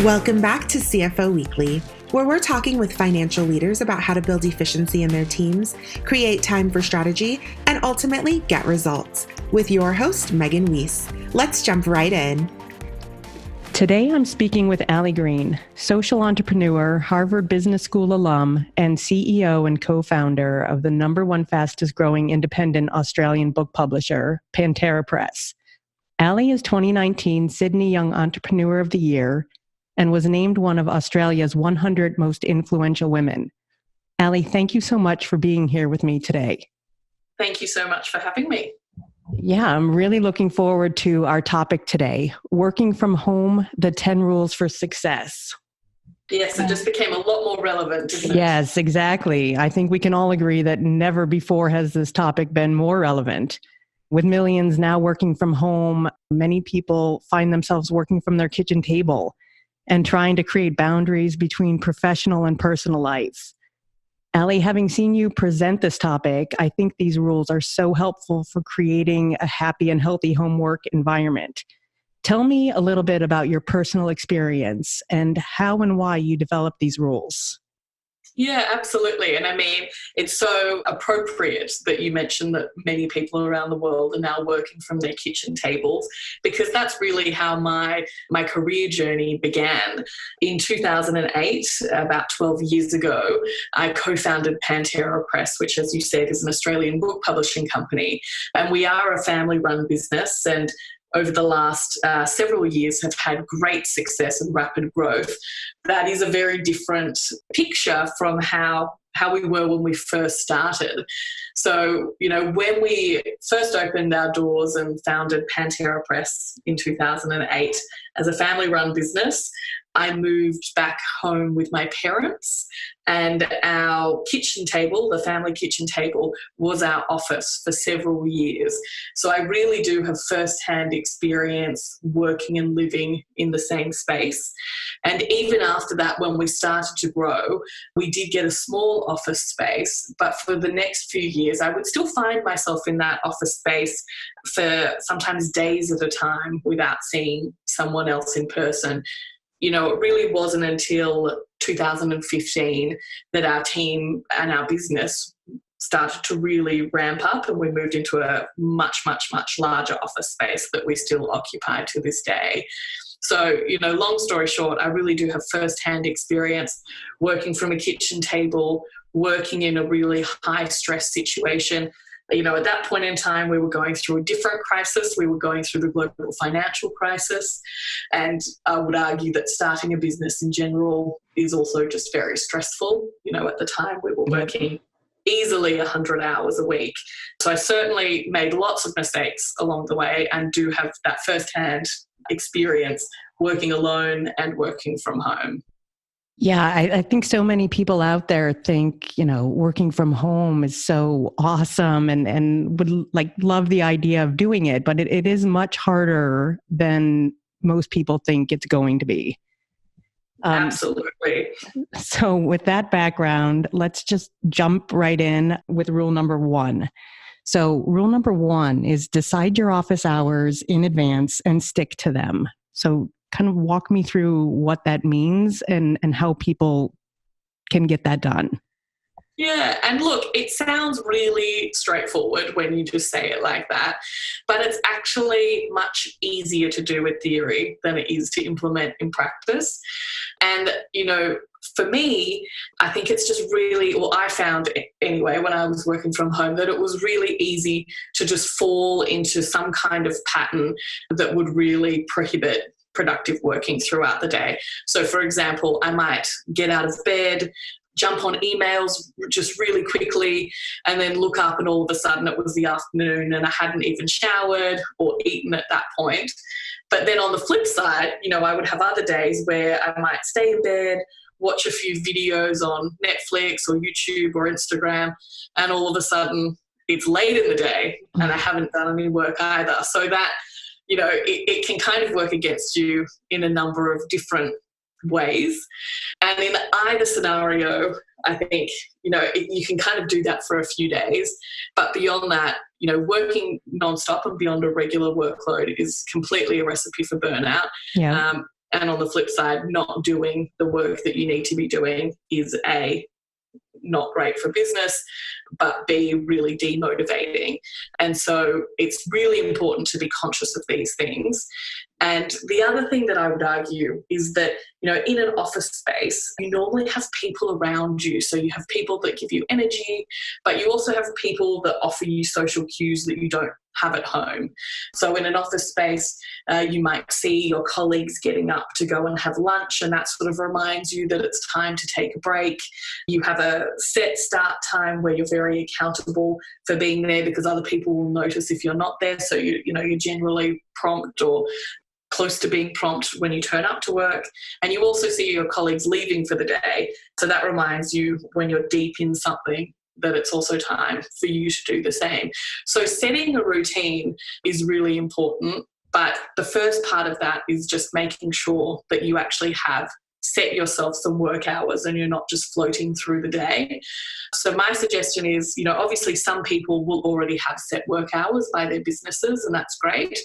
Welcome back to CFO Weekly, where we're talking with financial leaders about how to build efficiency in their teams, create time for strategy, and ultimately get results. With your host, Megan Weiss. Let's jump right in. Today, I'm speaking with Allie Green, social entrepreneur, Harvard Business School alum, and CEO and co-founder of the #1 fastest growing independent Australian book publisher, Pantera Press. Allie is 2019 Sydney Young Entrepreneur of the Year and was named one of Australia's 100 most influential women. Allie, thank you so much for being here with me today. Thank you so much for having me. Yeah, I'm really looking forward to our topic today, working from home, the 10 rules for success. Yes, it just became a lot more relevant, didn't it? Yes, exactly. I think we can all agree that never before has this topic been more relevant. With millions now working from home, many people find themselves working from their kitchen table and trying to create boundaries between professional and personal life. Allie, having seen you present this topic, I think these rules are so helpful for creating a happy and healthy home work environment. Tell me a little bit about your personal experience and how and why you developed these rules. Yeah, absolutely. And I mean, it's so appropriate that you mentioned that many people around the world are now working from their kitchen tables, because that's really how my career journey began. In 2008, about 12 years ago, I co-founded Pantera Press, which, as you said, is an Australian book publishing company. And we are a family-run business, and over the last several years have had great success and rapid growth. That is a very different picture from how we were when we first started. So, when we first opened our doors and founded Pantera Press in 2008 as a family-run business, I moved back home with my parents, and our kitchen table, the family kitchen table, was our office for several years. So I really do have first-hand experience working and living in the same space. And even after that, when we started to grow, we did get a small office space, but for the next few years, I would still find myself in that office space for sometimes days at a time without seeing someone else in person. It really wasn't until 2015 that our team and our business started to really ramp up, and we moved into a much, much, much larger office space that we still occupy to this day. So, long story short, I really do have first-hand experience working from a kitchen table, working in a really high-stress situation. At that point in time, we were going through a different crisis. We were going through the global financial crisis. And I would argue that starting a business in general is also just very stressful. At the time, we were working easily 100 hours a week. So I certainly made lots of mistakes along the way and do have that firsthand experience working alone and working from home. Yeah, I think so many people out there think, working from home is so awesome and would love the idea of doing it, but it is much harder than most people think it's going to be. Absolutely. So with that background, let's just jump right in with rule number 1. So rule number 1 is decide your office hours in advance and stick to them. So kind of walk me through what that means and how people can get that done. Yeah, and look, it sounds really straightforward when you just say it like that, but it's actually much easier to do with theory than it is to implement in practice. And, for me, I think it's just really, I found anyway, when I was working from home, that it was really easy to just fall into some kind of pattern that would really prohibit productive working throughout the day. So, for example, I might get out of bed, jump on emails just really quickly, and then look up and all of a sudden it was the afternoon and I hadn't even showered or eaten at that point. But then on the flip side, I would have other days where I might stay in bed, watch a few videos on Netflix or YouTube or Instagram, and all of a sudden it's late in the day and I haven't done any work either. So that, it can kind of work against you in a number of different ways. And in either scenario, I think, you can kind of do that for a few days. But beyond that, working nonstop and beyond a regular workload is completely a recipe for burnout. Yeah. And on the flip side, not doing the work that you need to be doing is A, not great for business, but B, really demotivating. And so it's really important to be conscious of these things. And the other thing that I would argue is that, in an office space, you normally have people around you. So you have people that give you energy, but you also have people that offer you social cues that you don't have at home. So in an office space, you might see your colleagues getting up to go and have lunch, and that sort of reminds you that it's time to take a break. You have a set start time where you're very accountable for being there, because other people will notice if you're not there. So you're generally prompt or close to being prompt when you turn up to work. And you also see your colleagues leaving for the day. So that reminds you when you're deep in something that it's also time for you to do the same. So setting a routine is really important. But the first part of that is just making sure that you actually have set yourself some work hours and you're not just floating through the day. So my suggestion is, obviously some people will already have set work hours by their businesses, and that's great.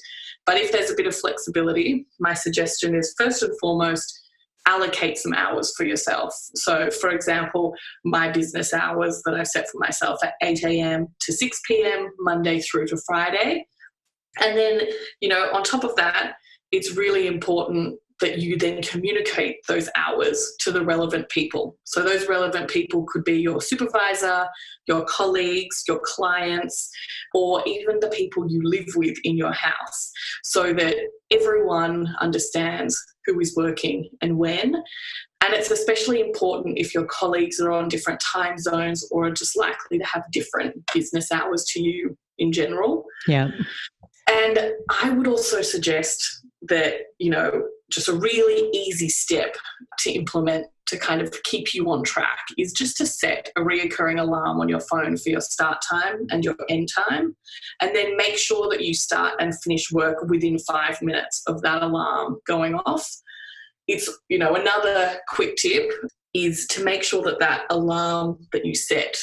But if there's a bit of flexibility, my suggestion is first and foremost, allocate some hours for yourself. So for example, my business hours that I've set for myself are 8 a.m. to 6 p.m. Monday through to Friday. And then, on top of that, it's really important that you then communicate those hours to the relevant people. So those relevant people could be your supervisor, your colleagues, your clients, or even the people you live with in your house, so that everyone understands who is working and when. And it's especially important if your colleagues are on different time zones or are just likely to have different business hours to you in general. Yeah. And I would also suggest that, just a really easy step to implement to kind of keep you on track is just to set a reoccurring alarm on your phone for your start time and your end time, and then make sure that you start and finish work within 5 minutes of that alarm going off. It's, another quick tip is to make sure that that alarm that you set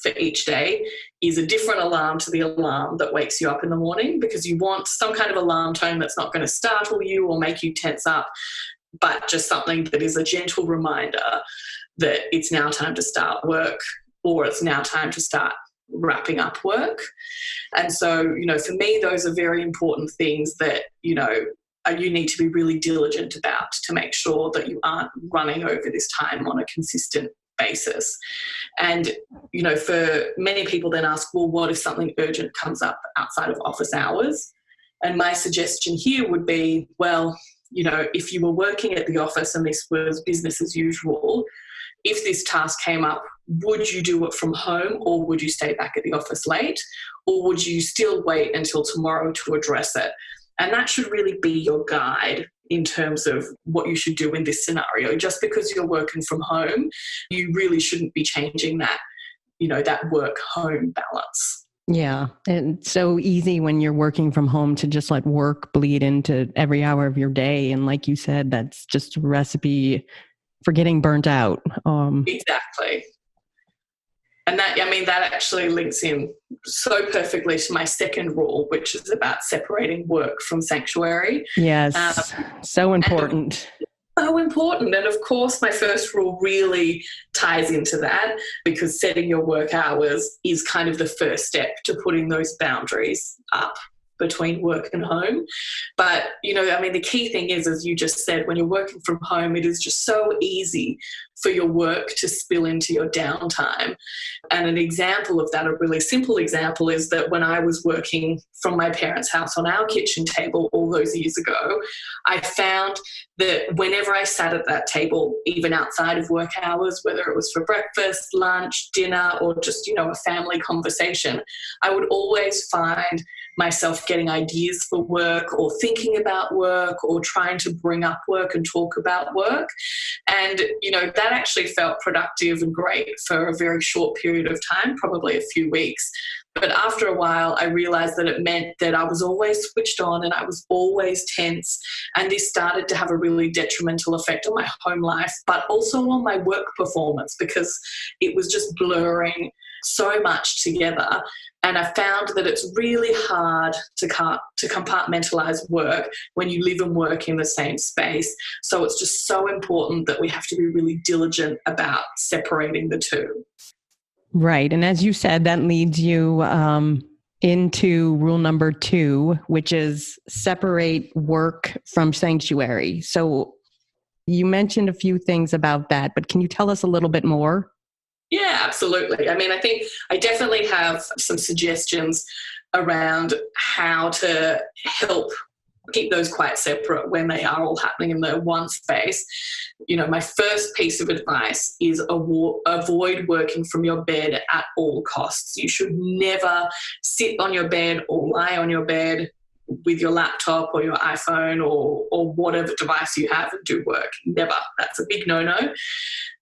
for each day is a different alarm to the alarm that wakes you up in the morning, because you want some kind of alarm tone that's not going to startle you or make you tense up, but just something that is a gentle reminder that it's now time to start work, or it's now time to start wrapping up work. And so, for me, those are very important things that, you need to be really diligent about to make sure that you aren't running over this time on a consistent basis. And, for many people then ask, well, what if something urgent comes up outside of office hours? And my suggestion here would be, well, if you were working at the office and this was business as usual, if this task came up, would you do it from home, or would you stay back at the office late, or would you still wait until tomorrow to address it? And that should really be your guide in terms of what you should do in this scenario. Just because you're working from home, you really shouldn't be changing that, that work-home balance. Yeah. And it's so easy when you're working from home to just let work bleed into every hour of your day. And like you said, that's just a recipe for getting burnt out. Exactly. And that actually links in so perfectly to my second rule, which is about separating work from sanctuary. Yes, so important. So important. And of course, my first rule really ties into that, because setting your work hours is kind of the first step to putting those boundaries up between work and home. But, the key thing is, as you just said, when you're working from home, it is just so easy for your work to spill into your downtime. And an example of that, a really simple example, is that when I was working from my parents' house on our kitchen table all those years ago, I found that whenever I sat at that table, even outside of work hours, whether it was for breakfast, lunch, dinner, or just, a family conversation, I would always find myself getting ideas for work, or thinking about work, or trying to bring up work and talk about work. And, that actually felt productive and great for a very short period of time, probably a few weeks. But after a while, I realized that it meant that I was always switched on and I was always tense. And this started to have a really detrimental effect on my home life, but also on my work performance, because it was just blurring so much together. And I found that it's really hard to compartmentalize work when you live and work in the same space. So it's just so important that we have to be really diligent about separating the two. Right. And as you said, that leads you into rule number 2, which is separate work from sanctuary. So you mentioned a few things about that, but can you tell us a little bit more? Yeah, absolutely. I mean, I think I definitely have some suggestions around how to help keep those quite separate when they are all happening in the one space. My first piece of advice is avoid working from your bed at all costs. You should never sit on your bed or lie on your bed with your laptop or your iPhone or whatever device you have and do work. Never. That's a big no-no.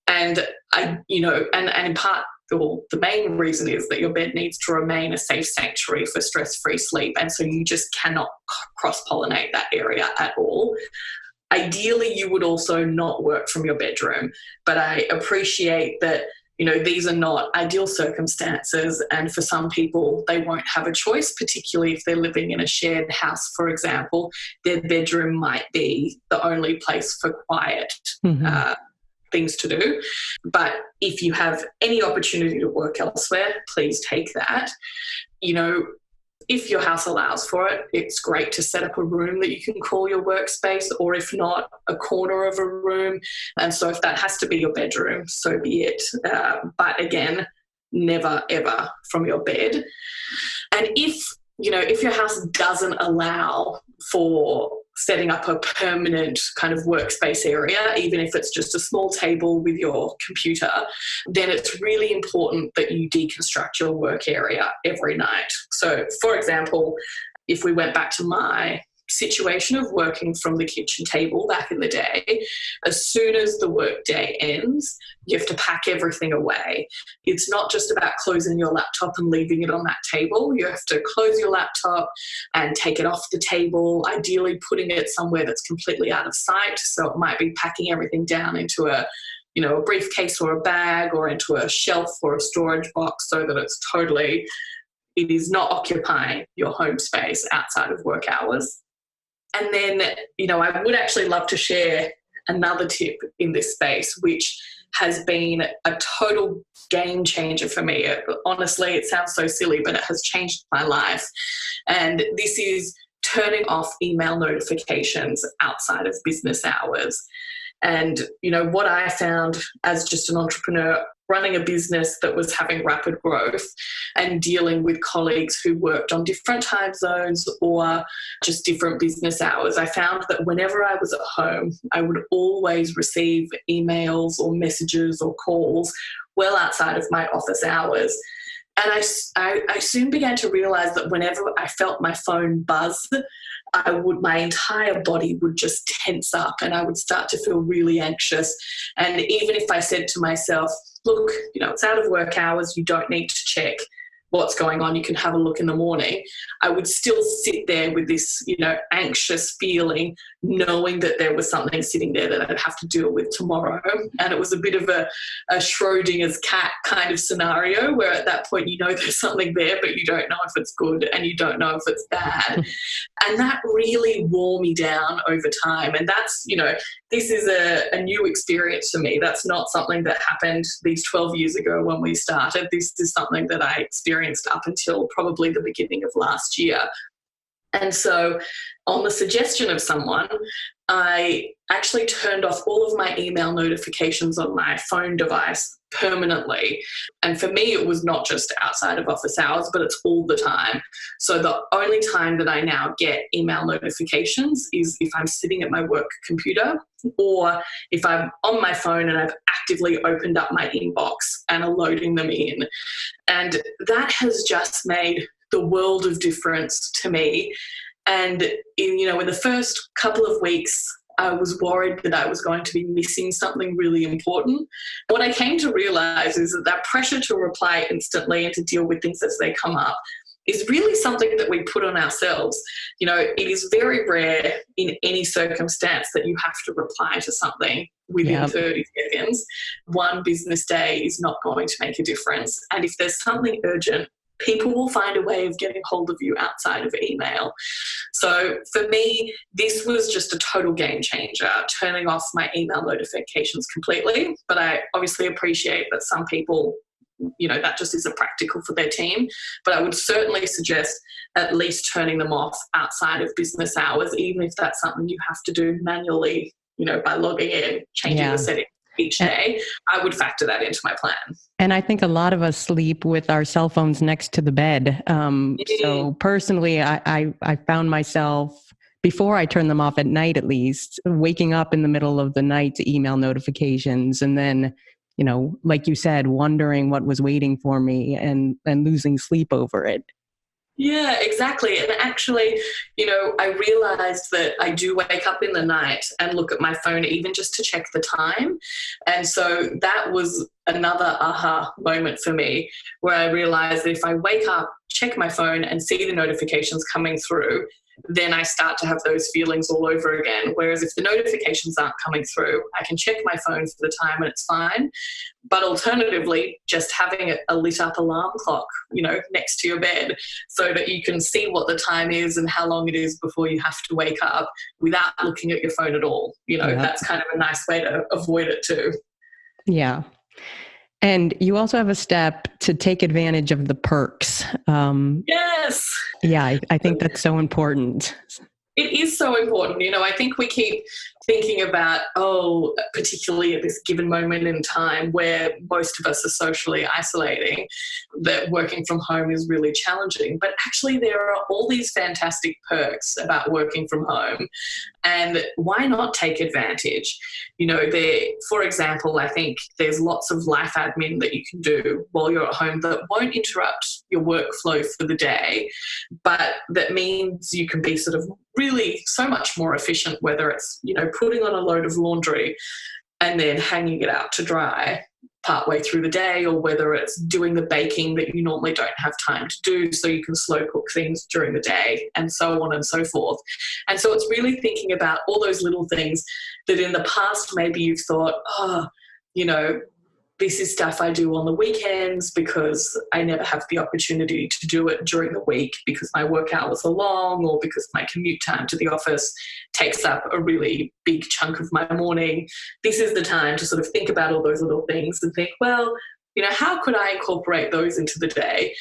And and in part, the main reason is that your bed needs to remain a safe sanctuary for stress-free sleep. And so you just cannot cross-pollinate that area at all. Ideally, you would also not work from your bedroom. But I appreciate that, these are not ideal circumstances. And for some people, they won't have a choice, particularly if they're living in a shared house, for example. Their bedroom might be the only place for quiet things to do. But if you have any opportunity to work elsewhere, please take that. If your house allows for it, it's great to set up a room that you can call your workspace, or if not, a corner of a room. And so if that has to be your bedroom, so be it. But again, never, ever from your bed. And if your house doesn't allow for setting up a permanent kind of workspace area, even if it's just a small table with your computer, then it's really important that you deconstruct your work area every night. So, for example, if we went back to my situation of working from the kitchen table back in the day, as soon as the work day ends, you have to pack everything away. It's not just about closing your laptop and leaving it on that table. You have to close your laptop and take it off the table, ideally putting it somewhere that's completely out of sight. So it might be packing everything down into a briefcase or a bag, or into a shelf or a storage box, so that it is not occupying your home space outside of work hours. And then, I would actually love to share another tip in this space, which has been a total game changer for me. Honestly, it sounds so silly, but it has changed my life. And this is turning off email notifications outside of business hours. And, what I found as just an entrepreneur running a business that was having rapid growth and dealing with colleagues who worked on different time zones or just different business hours, I found that whenever I was at home, I would always receive emails or messages or calls well outside of my office hours. And I soon began to realize that whenever I felt my phone buzz, my entire body would just tense up and I would start to feel really anxious. And even if I said to myself, look, it's out of work hours, you don't need to check what's going on, you can have a look in the morning, I would still sit there with this, anxious feeling, knowing that there was something sitting there that I'd have to deal with tomorrow. And it was a bit of a Schrodinger's cat kind of scenario, where at that point, there's something there, but you don't know if it's good and you don't know if it's bad. And that really wore me down over time. And that's, this is a new experience for me. That's not something that happened these 12 years ago when we started. This is something that I experienced up until probably the beginning of last year. And so on the suggestion of someone, I actually turned off all of my email notifications on my phone device permanently. And for me, it was not just outside of office hours, but it's all the time. So the only time that I now get email notifications is if I'm sitting at my work computer, or if I'm on my phone and I've actively opened up my inbox and are loading them in. And that has just made the world of difference to me. And in the first couple of weeks, I was worried that I was going to be missing something really important. What I came to realize is that pressure to reply instantly and to deal with things as they come up is really something that we put on ourselves. It is very rare in any circumstance that you have to reply to something within 30 seconds. One business day is not going to make a difference. And if there's something urgent, people will find a way of getting hold of you outside of email. So for me, this was just a total game changer, turning off my email notifications completely. But I obviously appreciate that some people, that just isn't practical for their team. But I would certainly suggest at least turning them off outside of business hours, even if that's something you have to do manually, by logging in, changing the settings each day. I would factor that into my plan. And I think a lot of us sleep with our cell phones next to the bed. So personally, I found myself, before I turn them off at night at least, waking up in the middle of the night to email notifications, and then, like you said, wondering what was waiting for me and losing sleep over it. Yeah, exactly. And actually, I realized that I do wake up in the night and look at my phone even just to check the time. And so that was another aha moment for me, where I realized that if I wake up, check my phone and see the notifications coming through, then I start to have those feelings all over again. Whereas if the notifications aren't coming through, I can check my phone for the time and it's fine. But alternatively, just having a lit up alarm clock, next to your bed, so that you can see what the time is and how long it is before you have to wake up without looking at your phone at all. That's kind of a nice way to avoid it too. Yeah. And you also have a step to take advantage of the perks. Yes. Yeah, I think that's so important. It is so important. I think we keep thinking about, particularly at this given moment in time where most of us are socially isolating, that working from home is really challenging. But actually there are all these fantastic perks about working from home. And why not take advantage? For example, I think there's lots of life admin that you can do while you're at home that won't interrupt your workflow for the day, but that means you can be sort of really so much more efficient, whether it's, putting on a load of laundry and then hanging it out to dry partway through the day, or whether it's doing the baking that you normally don't have time to do so you can slow cook things during the day, and so on and so forth. And so it's really thinking about all those little things that in the past maybe you've thought, this is stuff I do on the weekends because I never have the opportunity to do it during the week because my work hours are long, or because my commute time to the office takes up a really big chunk of my morning. This is the time to sort of think about all those little things and think, well, how could I incorporate those into the day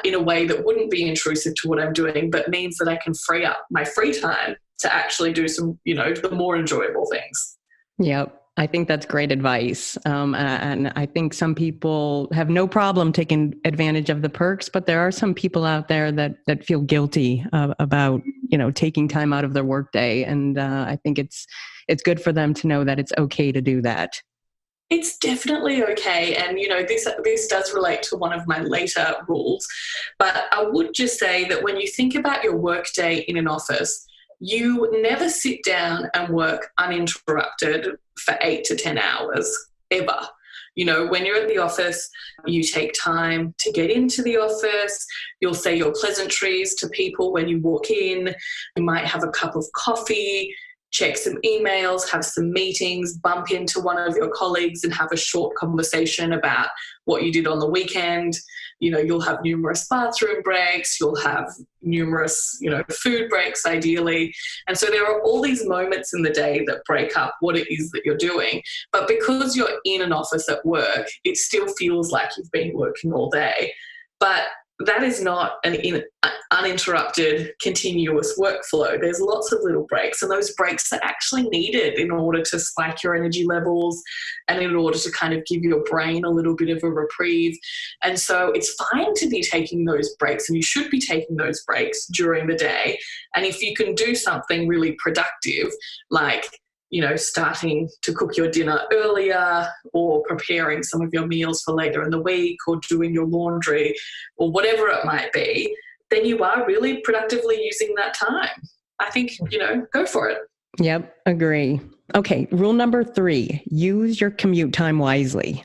in a way that wouldn't be intrusive to what I'm doing, but means that I can free up my free time to actually do some, the more enjoyable things. Yep. I think that's great advice. And I think some people have no problem taking advantage of the perks, but there are some people out there that feel guilty about, taking time out of their workday. And I think it's good for them to know that it's okay to do that. It's definitely okay. And, this does relate to one of my later rules. But I would just say that when you think about your workday in an office, you never sit down and work uninterrupted for 8 to 10 hours, ever. When you're at the office, you take time to get into the office. You'll say your pleasantries to people when you walk in. You might have a cup of coffee, check some emails, have some meetings, bump into one of your colleagues and have a short conversation about what you did on the weekend. You'll have numerous bathroom breaks, you'll have numerous, food breaks ideally. And so there are all these moments in the day that break up what it is that you're doing. But because you're in an office at work, it still feels like you've been working all day. But that is not an uninterrupted, continuous workflow. There's lots of little breaks, and those breaks are actually needed in order to spike your energy levels and in order to kind of give your brain a little bit of a reprieve. And so it's fine to be taking those breaks, and you should be taking those breaks during the day. And if you can do something really productive, like starting to cook your dinner earlier, or preparing some of your meals for later in the week, or doing your laundry, or whatever it might be, then you are really productively using that time. I think, go for it. Yep, agree. Okay, rule number 3, use your commute time wisely.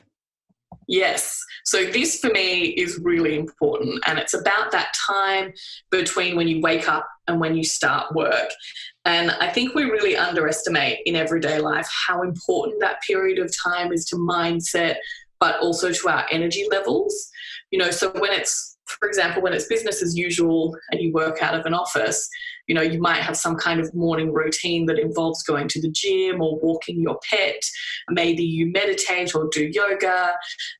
Yes. So this for me is really important, and it's about that time between when you wake up and when you start work. And I think we really underestimate in everyday life how important that period of time is to mindset, but also to our energy levels. So when it's, for example, when it's business as usual and you work out of an office, you might have some kind of morning routine that involves going to the gym or walking your pet. Maybe you meditate or do yoga.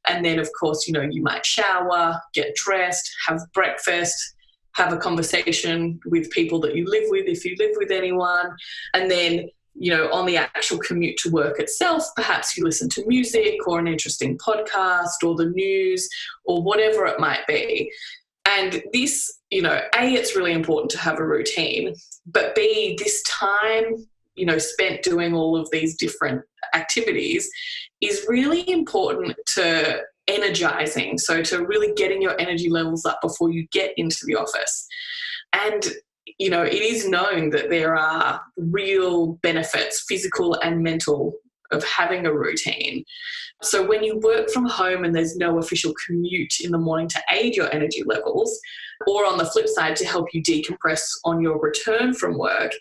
And then, of course, you might shower, get dressed, have breakfast, have a conversation with people that you live with, if you live with anyone. And then, on the actual commute to work itself, perhaps you listen to music or an interesting podcast or the news or whatever it might be. And this, A, it's really important to have a routine, but B, this time, spent doing all of these different activities is really important to energizing. So to really getting your energy levels up before you get into the office. And, it is known that there are real benefits, physical and mental, of having a routine. So when you work from home and there's no official commute in the morning to aid your energy levels, or on the flip side, to help you decompress on your return from work,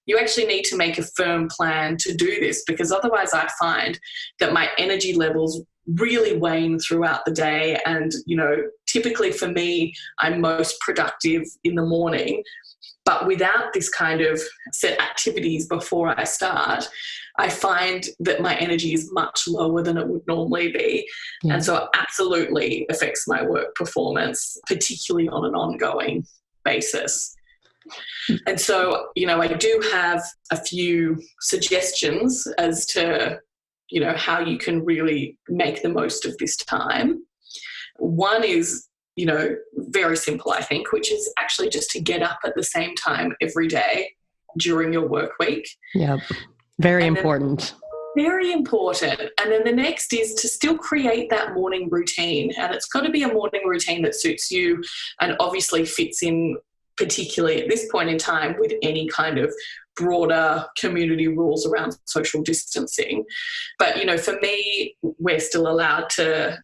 you actually need to make a firm plan to do this, because otherwise I find that my energy levels really wane throughout the day. And, typically for me, I'm most productive in the morning. But without this kind of set activities before I start, I find that my energy is much lower than it would normally be. Yeah. And so it absolutely affects my work performance, particularly on an ongoing basis. And so, I do have a few suggestions as to, how you can really make the most of this time. One is, very simple, I think, which is actually just to get up at the same time every day during your work week. Yep. Very important. Very important. And then the next is to still create that morning routine. And it's got to be a morning routine that suits you and obviously fits in, particularly at this point in time, with any kind of broader community rules around social distancing. But, for me, we're still allowed to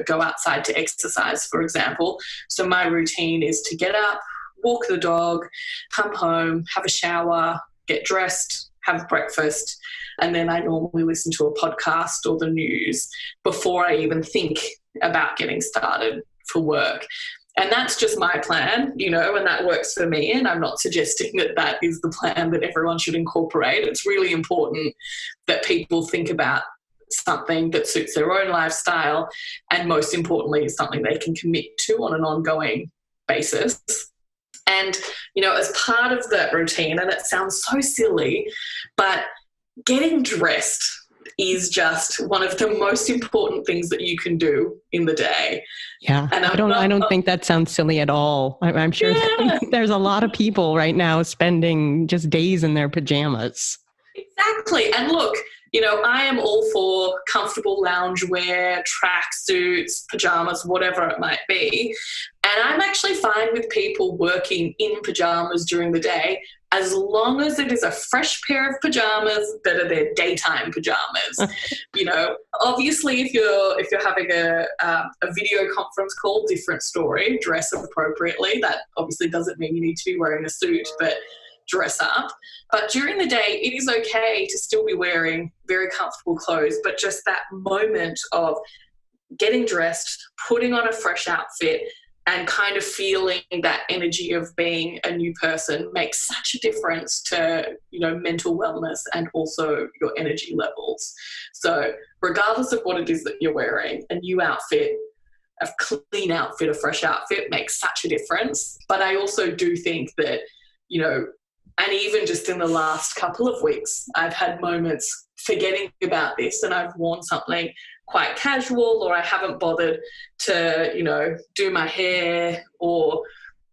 go outside to exercise, for example. So my routine is to get up, walk the dog, come home, have a shower, get dressed, have breakfast, and then I normally listen to a podcast or the news before I even think about getting started for work. And that's just my plan, and that works for me. And I'm not suggesting that that is the plan that everyone should incorporate. It's really important that people think about something that suits their own lifestyle, and most importantly, something they can commit to on an ongoing basis. And, as part of that routine, and it sounds so silly, but getting dressed is just one of the most important things that you can do in the day. Yeah, and I don't think that sounds silly at all. I'm sure there's a lot of people right now spending just days in their pajamas. Exactly. And look, I am all for comfortable loungewear, tracksuits, pajamas, whatever it might be. And I'm actually fine with people working in pajamas during the day, as long as it is a fresh pair of pajamas that are their daytime pajamas. Obviously, if you're having a video conference call, different story, dress appropriately. That obviously doesn't mean you need to be wearing a suit, but dress up. But during the day, it is okay to still be wearing very comfortable clothes, but just that moment of getting dressed, putting on a fresh outfit, and kind of feeling that energy of being a new person makes such a difference to, mental wellness and also your energy levels. So regardless of what it is that you're wearing, a new outfit, a clean outfit, a fresh outfit makes such a difference. But I also do think that, and even just in the last couple of weeks, I've had moments forgetting about this, and I've worn something quite casual, or I haven't bothered to, do my hair or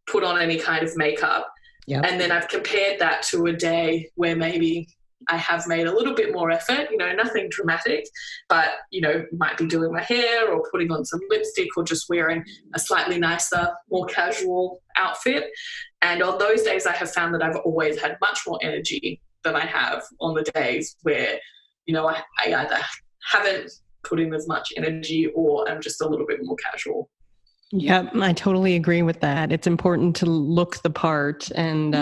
put on any kind of makeup. Yep. And then I've compared that to a day where maybe I have made a little bit more effort, nothing dramatic, but, might be doing my hair or putting on some lipstick or just wearing a slightly nicer, more casual outfit. And on those days, I have found that I've always had much more energy than I have on the days where, I either haven't put in as much energy or am just a little bit more casual. Yep, I totally agree with that. It's important to look the part and,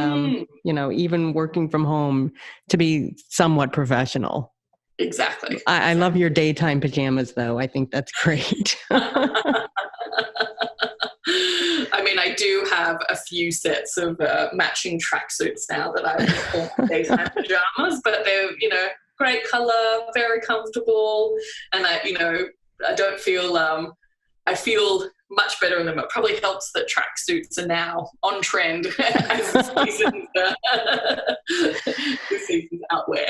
even working from home to be somewhat professional. Exactly. I love your daytime pajamas, though. I think that's great. I mean, I do have a few sets of matching tracksuits now that I call my daytime pajamas, but they're, great color, very comfortable, and I don't feel, I feel much better in them. It probably helps that tracksuits are now on trend as the season's outwear.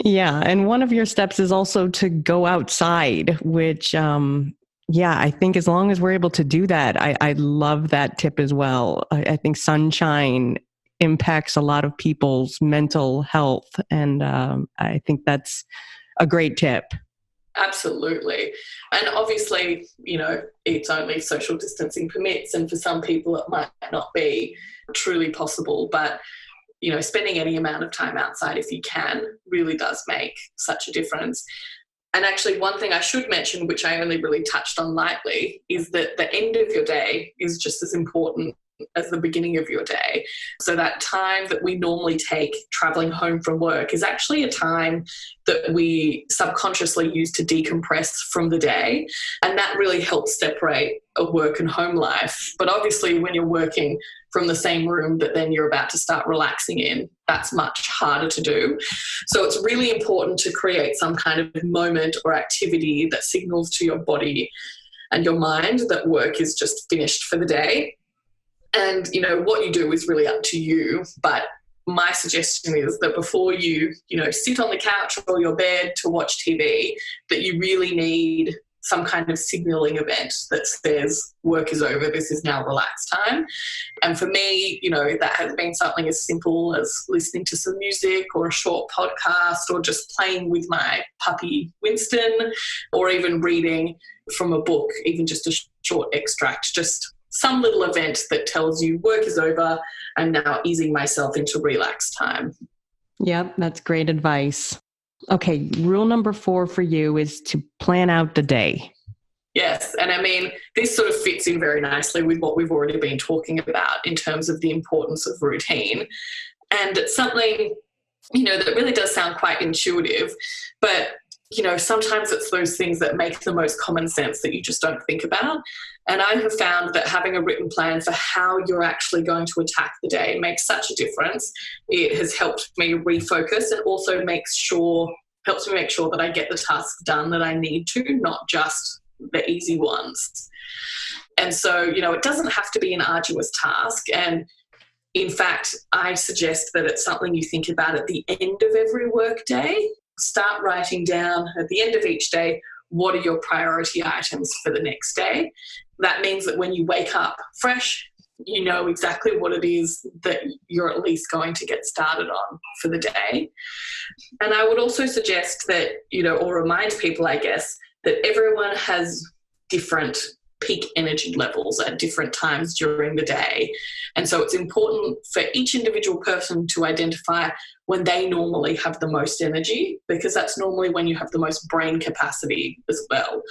Yeah, and one of your steps is also to go outside, which, I think as long as we're able to do that, I love that tip as well. I think sunshine impacts a lot of people's mental health, and I think that's a great tip. Absolutely. And obviously, it's only social distancing permits, and for some people it might not be truly possible, but spending any amount of time outside if you can really does make such a difference. And actually, one thing I should mention, which I only really touched on lightly, is that the end of your day is just as important as the beginning of your day. So that time that we normally take traveling home from work is actually a time that we subconsciously use to decompress from the day. And that really helps separate a work and home life. But obviously, when you're working from the same room that then you're about to start relaxing in, that's much harder to do. So it's really important to create some kind of moment or activity that signals to your body and your mind that work is just finished for the day. And, what you do is really up to you. But my suggestion is that before you, sit on the couch or your bed to watch TV, that you really need some kind of signaling event that says work is over, this is now relax time. And for me, that has been something as simple as listening to some music or a short podcast or just playing with my puppy Winston, or even reading from a book, even just a short extract, just some little event that tells you work is over and now easing myself into relax time. Yep, that's great advice. Okay, rule number 4 for you is to plan out the day. Yes, and I mean, this sort of fits in very nicely with what we've already been talking about in terms of the importance of routine. And it's something, that really does sound quite intuitive, but sometimes it's those things that make the most common sense that you just don't think about. And I have found that having a written plan for how you're actually going to attack the day makes such a difference. It has helped me refocus and also helps me make sure that I get the tasks done that I need to, not just the easy ones. And so, it doesn't have to be an arduous task. And in fact, I suggest that it's something you think about at the end of every work day. Start writing down at the end of each day, what are your priority items for the next day? That means that when you wake up fresh, you know exactly what it is that you're at least going to get started on for the day. And I would also suggest that, or remind people, I guess, that everyone has different peak energy levels at different times during the day. And so it's important for each individual person to identify when they normally have the most energy, because that's normally when you have the most brain capacity as well.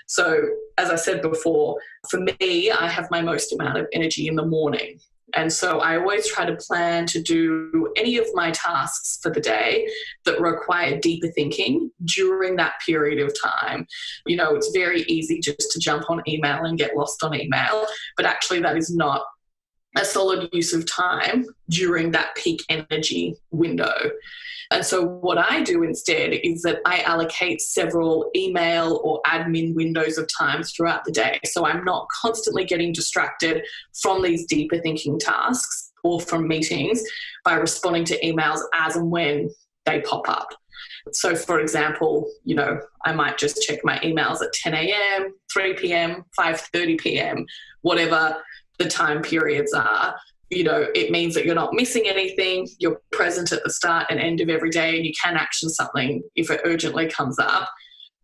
So as I said before, for me, I have my most amount of energy in the morning. And so I always try to plan to do any of my tasks for the day that require deeper thinking during that period of time. It's very easy just to jump on email and get lost on email, but actually that is not a solid use of time during that peak energy window. And so what I do instead is that I allocate several email or admin windows of time throughout the day. So I'm not constantly getting distracted from these deeper thinking tasks or from meetings by responding to emails as and when they pop up. So for example, I might just check my emails at 10 a.m., 3 p.m., 5:30 p.m., whatever the time periods are. It means that you're not missing anything. You're present at the start and end of every day, and you can action something if it urgently comes up.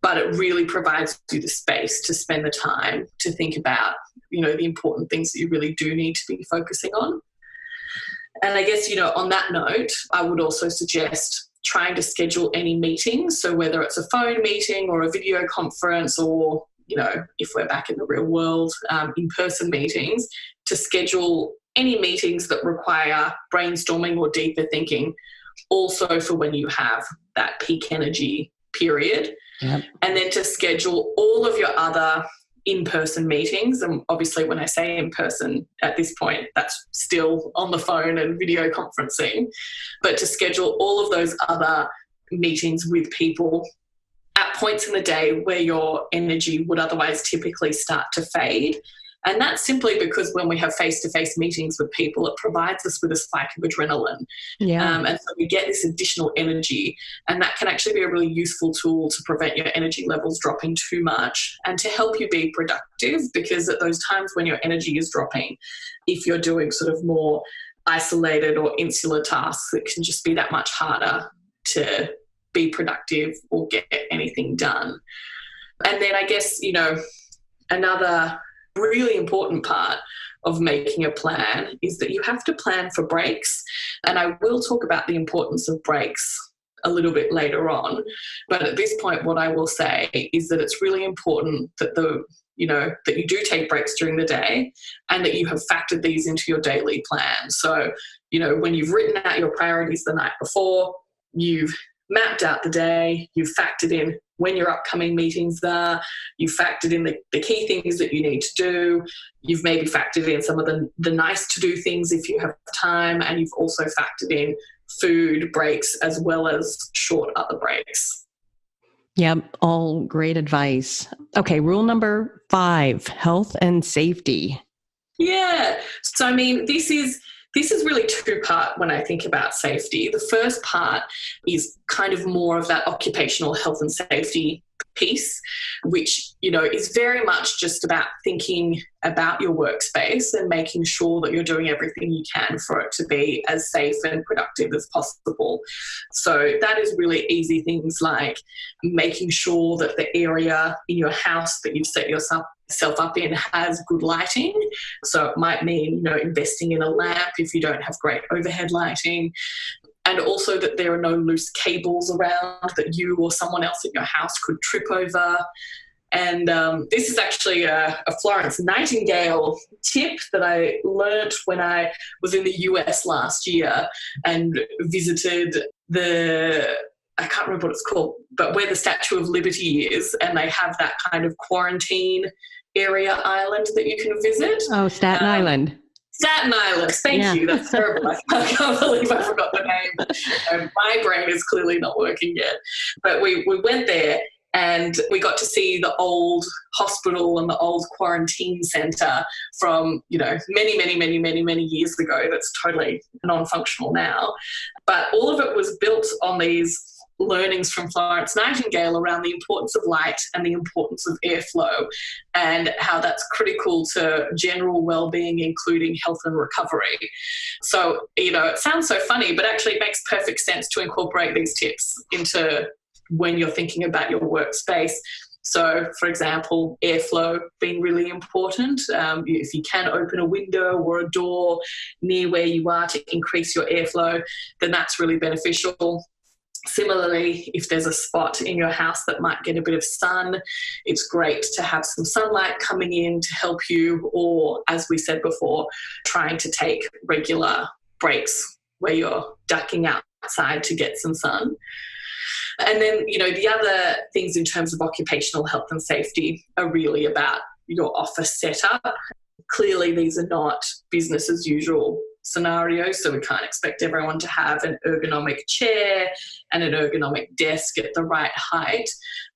But it really provides you the space to spend the time to think about, the important things that you really do need to be focusing on. And I guess, on that note, I would also suggest trying to schedule any meetings. So whether it's a phone meeting or a video conference, or, if we're back in the real world, in-person meetings, to schedule any meetings that require brainstorming or deeper thinking, also for when you have that peak energy period. Yep. And then to schedule all of your other in-person meetings. And obviously when I say in-person at this point, that's still on the phone and video conferencing, but to schedule all of those other meetings with people at points in the day where your energy would otherwise typically start to fade. And that's simply because when we have face-to-face meetings with people, it provides us with a spike of adrenaline. Yeah. And so we get this additional energy, and that can actually be a really useful tool to prevent your energy levels dropping too much and to help you be productive, because at those times when your energy is dropping, if you're doing sort of more isolated or insular tasks, it can just be that much harder to be productive or get anything done. And then I guess, another really important part of making a plan is that you have to plan for breaks. And I will talk about the importance of breaks a little bit later on. But at this point, what I will say is that it's really important that that you do take breaks during the day and that you have factored these into your daily plan. So, when you've written out your priorities the night before, you've mapped out the day, you've factored in when your upcoming meetings are, you've factored in the key things that you need to do, you've maybe factored in some of the nice to do things if you have time, and you've also factored in food breaks as well as short other breaks. Yep, all great advice. Okay, rule number 5, health and safety. Yeah, so this is really two-part when I think about safety. The first part is kind of more of that occupational health and safety piece, which, is very much just about thinking about your workspace and making sure that you're doing everything you can for it to be as safe and productive as possible. So that is really easy things like making sure that the area in your house that you've set yourself up in has good lighting. So it might mean, investing in a lamp if you don't have great overhead lighting. And also that there are no loose cables around that you or someone else in your house could trip over. And this is actually a Florence Nightingale tip that I learnt when I was in the US last year and visited I can't remember what it's called, but where the Statue of Liberty is, and they have that kind of quarantine area island that you can visit. Oh, Staten Island. Staten Island, thank you. That's terrible. I can't believe I forgot the name. My brain is clearly not working yet. But we went there and we got to see the old hospital and the old quarantine centre from, many, many, many, many, many years ago. That's totally non-functional now. But all of it was built on these learnings from Florence Nightingale around the importance of light and the importance of airflow and how that's critical to general well-being, including health and recovery. So, it sounds so funny, but actually it makes perfect sense to incorporate these tips into when you're thinking about your workspace. So, for example, airflow being really important. If you can open a window or a door near where you are to increase your airflow, then that's really beneficial. Similarly, if there's a spot in your house that might get a bit of sun, it's great to have some sunlight coming in to help you, or, as we said before, trying to take regular breaks where you're ducking outside to get some sun. And then, the other things in terms of occupational health and safety are really about your office setup. Clearly, these are not business as usual scenarios, so we can't expect everyone to have an ergonomic chair and an ergonomic desk at the right height.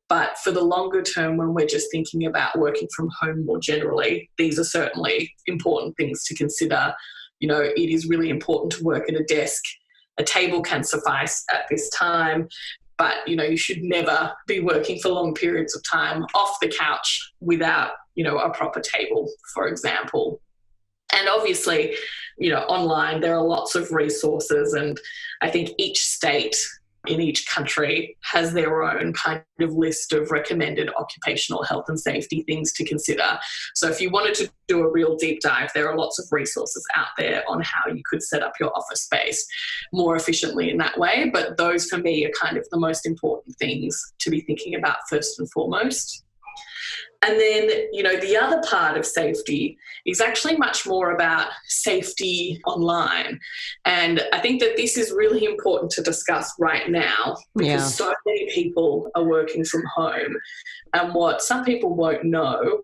But for the longer term, when we're just thinking about working from home more generally, these are certainly important things to consider. It is really important to work at a desk. A table can suffice at this time, but, you should never be working for long periods of time off the couch without, a proper table, for example. And obviously, online, there are lots of resources, and I think each state in each country has their own kind of list of recommended occupational health and safety things to consider. So if you wanted to do a real deep dive, there are lots of resources out there on how you could set up your office space more efficiently in that way. But those for me are kind of the most important things to be thinking about first and foremost. And then, the other part of safety is actually much more about safety online. And I think that this is really important to discuss right now because so many people are working from home. And what some people won't know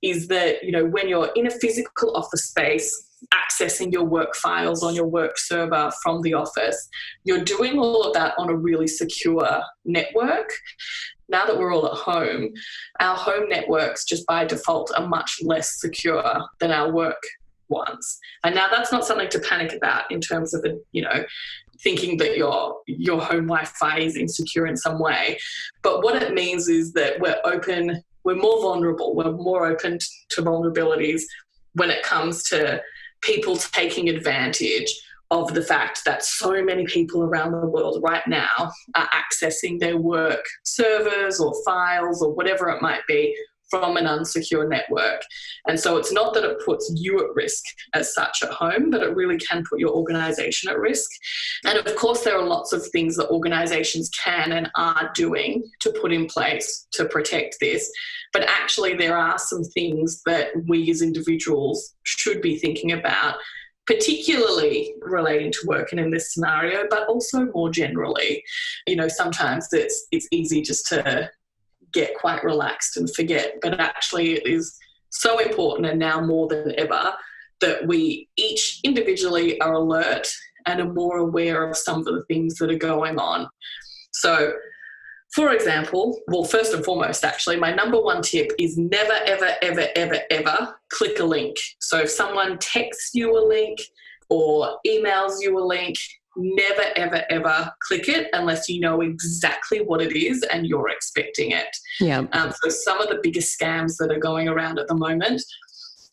is that, when you're in a physical office space, accessing your work files on your work server from the office, you're doing all of that on a really secure network. Now that we're all at home, our home networks just by default are much less secure than our work ones. And now that's not something to panic about in terms of, thinking that your home Wi-Fi is insecure in some way. But what it means is that we're more vulnerable, we're more open to vulnerabilities when it comes to people taking advantage of the fact that so many people around the world right now are accessing their work servers or files or whatever it might be from an unsecure network. And so it's not that it puts you at risk as such at home, but it really can put your organisation at risk. And of course, there are lots of things that organisations can and are doing to put in place to protect this. But actually, there are some things that we as individuals should be thinking about, particularly relating to work and in this scenario, but also more generally. Sometimes it's easy just to get quite relaxed and forget, but actually it is so important, and now more than ever, that we each individually are alert and are more aware of some of the things that are going on. So, for example, first and foremost, actually, my number one tip is never, ever, ever, ever, ever click a link. So if someone texts you a link or emails you a link, never, ever, ever click it unless you know exactly what it is and you're expecting it. Yeah. So some of the biggest scams that are going around at the moment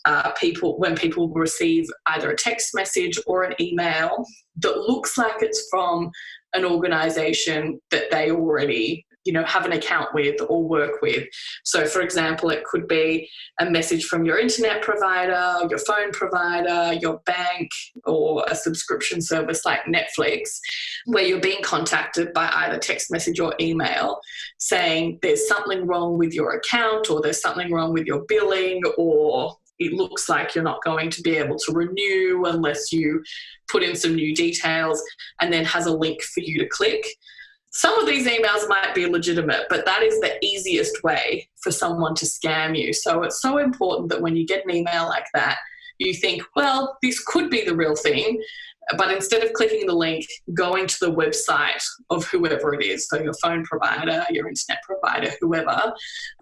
are when people receive either a text message or an email that looks like it's from an organisation that they already have an account with or work with. So for example, it could be a message from your internet provider, your phone provider, your bank, or a subscription service like Netflix, where you're being contacted by either text message or email saying there's something wrong with your account, or there's something wrong with your billing, or it looks like you're not going to be able to renew unless you put in some new details, and then has a link for you to click. Some of these emails might be legitimate, but that is the easiest way for someone to scam you. So it's so important that when you get an email like that, you think, well, this could be the real thing. But instead of clicking the link, going to the website of whoever it is, so your phone provider, your internet provider, whoever,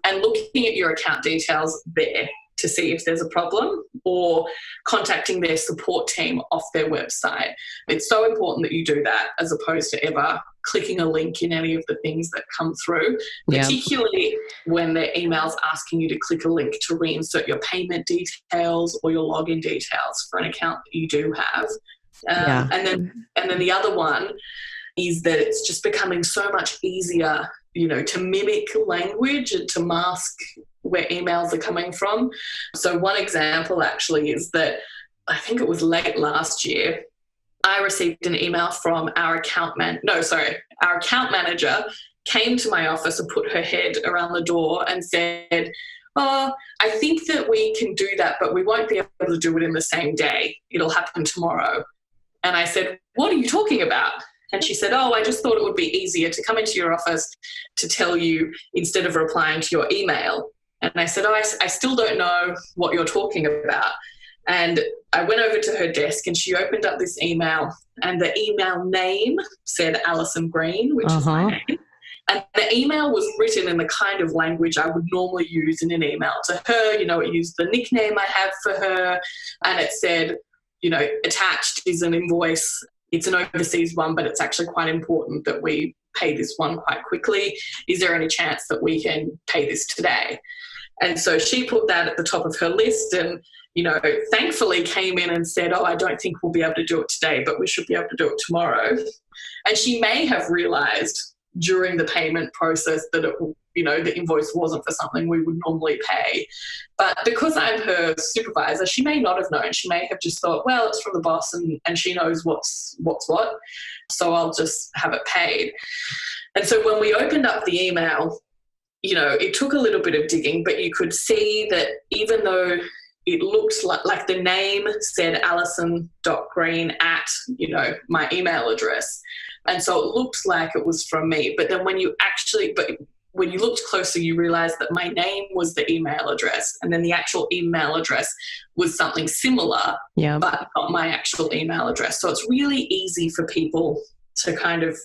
and looking at your account details there to see if there's a problem, or contacting their support team off their website. It's so important that you do that as opposed to ever clicking a link in any of the things that come through, particularly when their email's asking you to click a link to reinsert your payment details or your login details for an account that you do have. And then the other one is that it's just becoming so much easier, to mimic language and to mask where emails are coming from. So one example actually is that I think it was late last year, I received an email from our account manager came to my office and put her head around the door and said, "Oh, I think that we can do that, but we won't be able to do it in the same day. It'll happen tomorrow." And I said, "What are you talking about?" And she said, "Oh, I just thought it would be easier to come into your office to tell you instead of replying to your email." And I said, "Oh, I still don't know what you're talking about." And I went over to her desk and she opened up this email, and the email name said Alison Green, which is my name. And the email was written in the kind of language I would normally use in an email to her. It used the nickname I have for her, and it said, attached is an invoice. It's an overseas one, but it's actually quite important that we pay this one quite quickly. Is there any chance that we can pay this today? And so she put that at the top of her list and, thankfully came in and said, I don't think we'll be able to do it today, but we should be able to do it tomorrow. And she may have realised during the payment process that the invoice wasn't for something we would normally pay. But because I'm her supervisor, she may not have known. She may have just thought, well, it's from the boss and she knows what's what, so I'll just have it paid. And so when we opened up the email, it took a little bit of digging, but you could see that even though it looked like the name said Alison.Green at, my email address. And so it looked like it was from me. But then when you looked closer, you realized that my name was the email address. And then the actual email address was something similar, but not my actual email address. So it's really easy for people to kind of,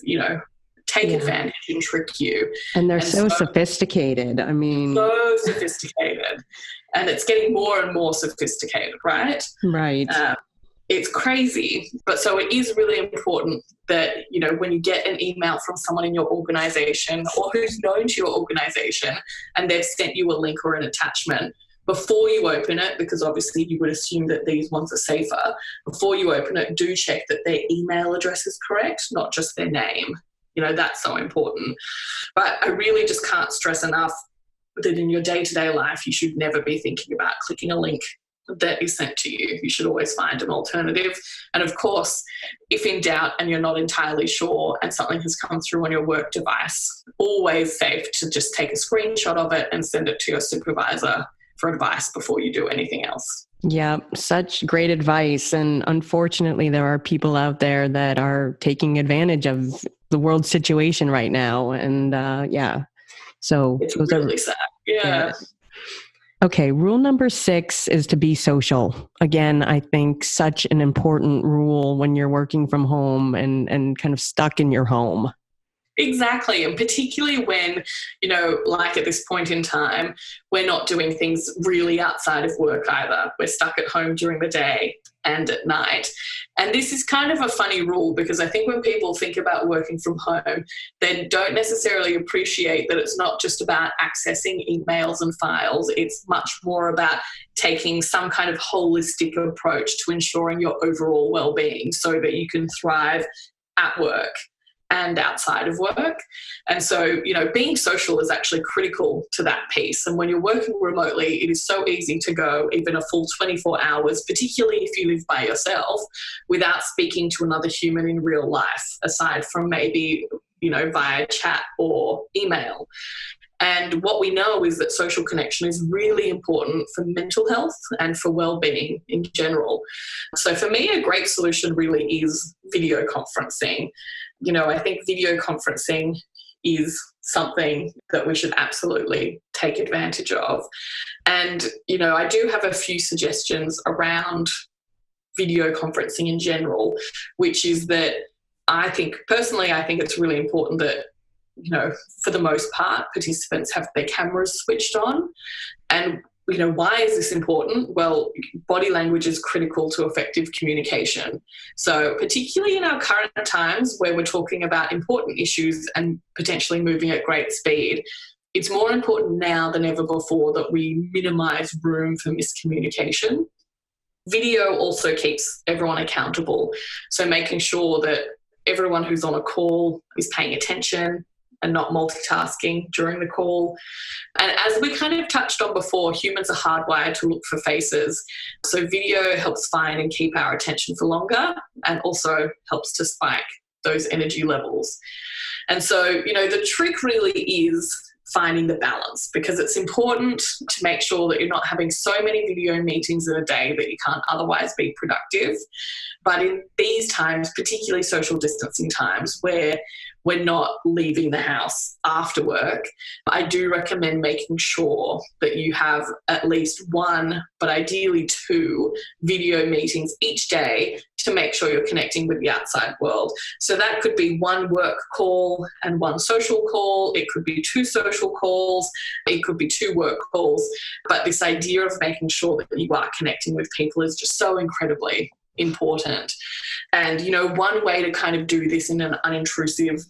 take advantage and trick you. And they're so sophisticated. I mean, so sophisticated. And it's getting more and more sophisticated, right? Right. It's crazy. But so it is really important that, when you get an email from someone in your organization or who's known to your organization and they've sent you a link or an attachment, before you open it, because obviously you would assume that these ones are safer, before you open it, do check that their email address is correct, not just their name. That's so important. But I really just can't stress enough that in your day-to-day life, you should never be thinking about clicking a link that is sent to you. You should always find an alternative. And of course, if in doubt and you're not entirely sure and something has come through on your work device, always safe to just take a screenshot of it and send it to your supervisor for advice before you do anything else. Yeah, such great advice. And unfortunately, there are people out there that are taking advantage of the world situation right now. And so it's really sad. Yeah. Okay, rule number 6 is to be social. Again, I think such an important rule when you're working from home and kind of stuck in your home. Exactly. And particularly when, like at this point in time, we're not doing things really outside of work either. We're stuck at home during the day and at night. And this is kind of a funny rule because I think when people think about working from home, they don't necessarily appreciate that it's not just about accessing emails and files. It's much more about taking some kind of holistic approach to ensuring your overall well-being so that you can thrive at work and outside of work. And so, being social is actually critical to that piece. And when you're working remotely, it is so easy to go even a full 24 hours, particularly if you live by yourself, without speaking to another human in real life, aside from maybe, via chat or email. And what we know is that social connection is really important for mental health and for well-being in general. So for me, a great solution really is video conferencing. I think video conferencing is something that we should absolutely take advantage of. And, I do have a few suggestions around video conferencing in general, which is that I think it's really important that, for the most part, participants have their cameras switched on. And, why is this important? Well, body language is critical to effective communication. So particularly in our current times where we're talking about important issues and potentially moving at great speed, it's more important now than ever before that we minimize room for miscommunication. Video also keeps everyone accountable. So making sure that everyone who's on a call is paying attention and not multitasking during the call. And as we kind of touched on before, humans are hardwired to look for faces. So video helps find and keep our attention for longer and also helps to spike those energy levels. And so, the trick really is finding the balance, because it's important to make sure that you're not having so many video meetings in a day that you can't otherwise be productive. But in these times, particularly social distancing times where we're not leaving the house after work, I do recommend making sure that you have at least one, but ideally 2 video meetings each day to make sure you're connecting with the outside world. So that could be 1 work call and 1 social call. It could be 2 social calls. It could be 2 work calls. But this idea of making sure that you are connecting with people is just so incredibly important. And, one way to kind of do this in an unintrusive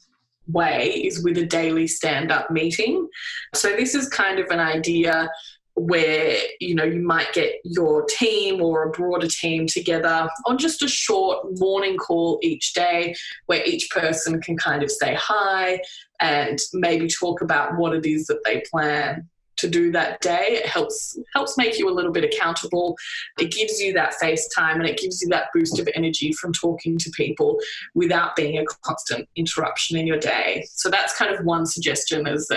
way is with a daily stand-up meeting. So this is kind of an idea where, you might get your team or a broader team together on just a short morning call each day where each person can kind of say hi and maybe talk about what it is that they plan to do that day. It helps make you a little bit accountable. It gives you that face time and it gives you that boost of energy from talking to people without being a constant interruption in your day. So that's kind of one suggestion as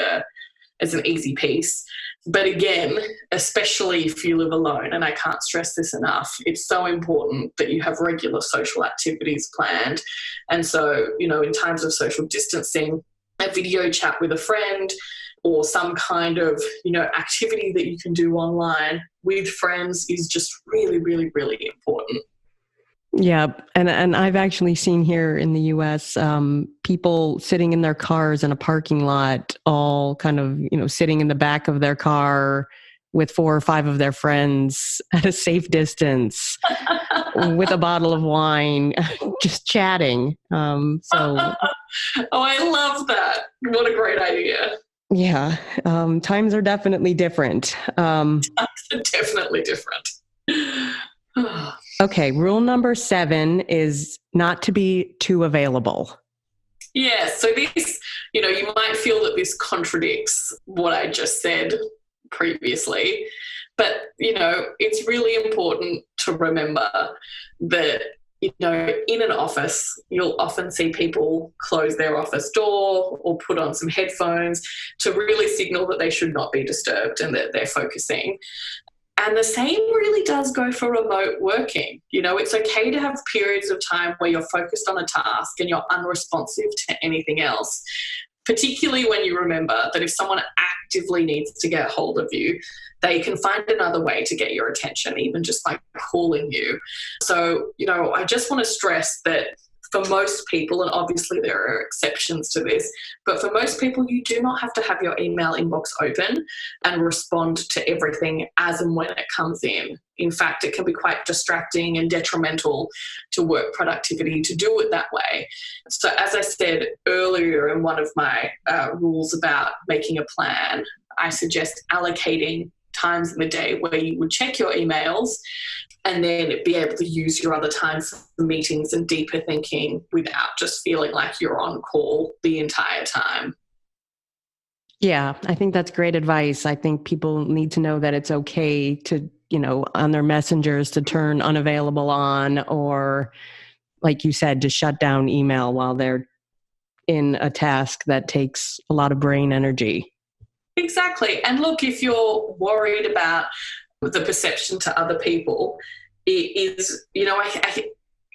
an easy piece. But again, especially if you live alone, and I can't stress this enough, it's so important that you have regular social activities planned. And so, in times of social distancing, a video chat with a friend or some kind of, activity that you can do online with friends is just really, really, really important. Yeah. And I've actually seen here in the US, people sitting in their cars in a parking lot, all kind of, sitting in the back of their car with 4 or 5 of their friends at a safe distance with a bottle of wine, just chatting. Oh, I love that. What a great idea. Yeah. Times are definitely different. Times are definitely different. Okay, rule number 7 is not to be too available. Yeah, so this, you might feel that this contradicts what I just said previously, but, it's really important to remember that, in an office, you'll often see people close their office door or put on some headphones to really signal that they should not be disturbed and that they're focusing. And the same really does go for remote working. It's okay to have periods of time where you're focused on a task and you're unresponsive to anything else, particularly when you remember that if someone actively needs to get hold of you, they can find another way to get your attention, even just by calling you. So, I just want to stress that for most people, and obviously there are exceptions to this, but for most people, you do not have to have your email inbox open and respond to everything as and when it comes in. In fact, it can be quite distracting and detrimental to work productivity to do it that way. So as I said earlier in one of my rules about making a plan, I suggest allocating times in the day where you would check your emails and then be able to use your other time for meetings and deeper thinking without just feeling like you're on call the entire time. Yeah, I think that's great advice. I think people need to know that it's okay to, on their messengers to turn unavailable on, or like you said, to shut down email while they're in a task that takes a lot of brain energy. Exactly. And look, if you're worried about the perception to other people, it is,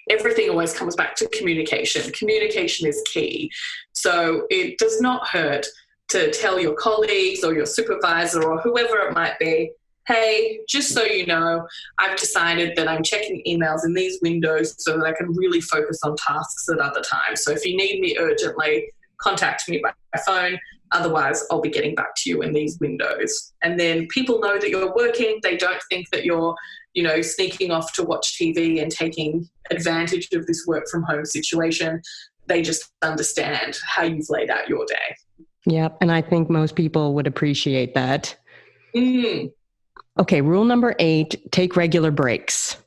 everything always comes back to communication. Communication is key. So it does not hurt to tell your colleagues or your supervisor or whoever it might be, hey, just so you know, I've decided that I'm checking emails in these windows so that I can really focus on tasks at other times. So if you need me urgently, contact me by phone. Otherwise, I'll be getting back to you in these windows. And then people know that you're working. They don't think that you're, sneaking off to watch TV and taking advantage of this work from home situation. They just understand how you've laid out your day. Yep. And I think most people would appreciate that. Mm. Okay. Rule number 8, take regular breaks.